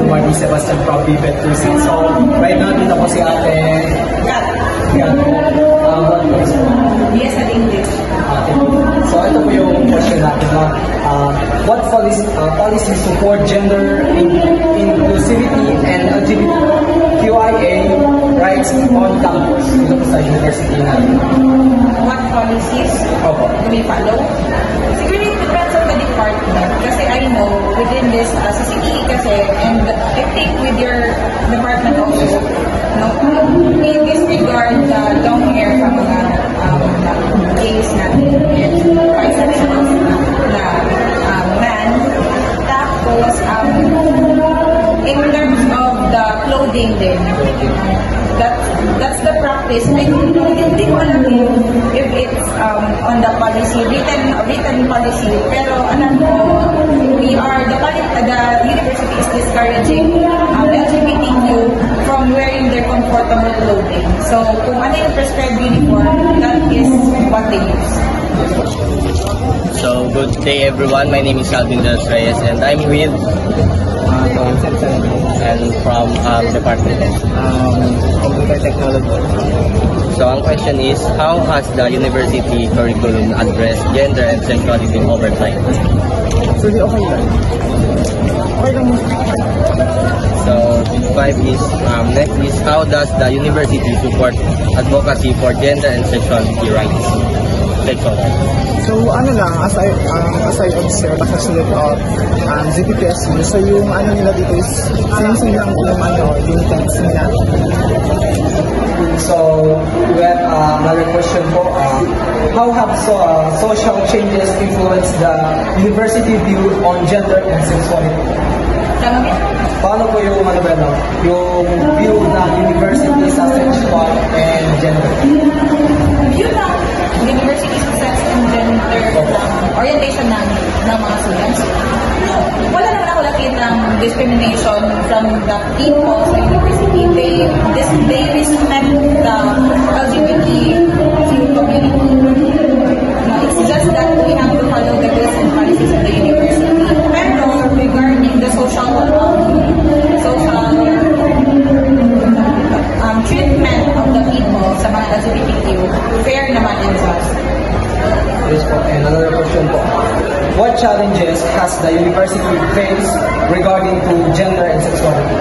Marty Sebastian from Vivet 26. So, right now, dito po si ate. Kat. What course po? Yes, at English. So, ito po yung question natin. What policies support gender inclusivity and LGBTQIA rights on campus? Ito po sa university natin. What policies Opo. do we follow? Siguro it depends on the department. Kasi I know within this, sa CTE kasi, and I think with your department also, no, in this regard, the long hair sa mga gays natin and bisexuals na man. Tapos, in terms of the clothing din, that's the practice. Hindi ko alam if it's on the policy, written policy, pero alam ko, the university is discouraging LGBTQ from wearing their comfortable clothing. So, kung ano yung prescribed uniform, that is what they use. So, good day everyone. My name is Alvin Dos Reyes and I'm with and from department Computer Technology. So, ang question is, how has the university curriculum addressed gender and sexuality over time? So, okay lang. Okay lang. So, 5 is, next is, how does the university support advocacy for gender and sexuality rights? Sexual rights. So ano lang, as I observe as a student of GPPSU, so yung ano nila dito is same lang yung tense nila. So, we have another question po. How have social changes influenced the university view on gender and sexuality? Paano po yung yung view ng university sa sexual and gender? Yun lang, university sex and gender orientation ng mga students. Wala naman ako nakitang discrimination from the people sa university. They respect the LGBTQ community. It's just that we have to follow the rules and policies of the university. Pero regarding the social treatment of the people sa mga LGBTQ, fair naman and just. Yes po. And another question po. What challenges has the university faced regarding to gender and sexuality?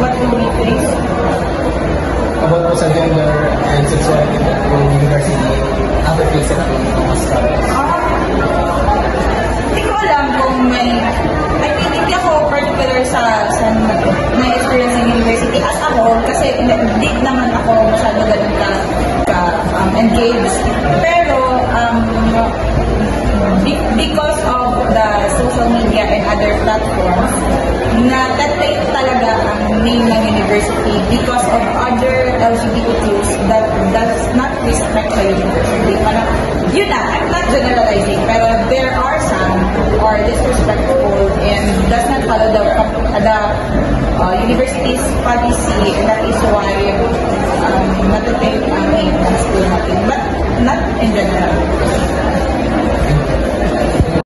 What do we face? About po sa gender and sexuality po, yung university face at mga struggles? Hindi ko alam kung may... I think hindi ako particular sa my experience in university as a whole kasi hindi naman ako masyado ganun engaged. Pero because of the social media and other platforms, na-take talaga ang name ng university because of other LGBTQs that does not respect the university. Parang, yun na, I'm not generalizing, pero there are some who are disrespectful and does not follow the university's policy, and that is why natutake ang name ng school natin, but not in general.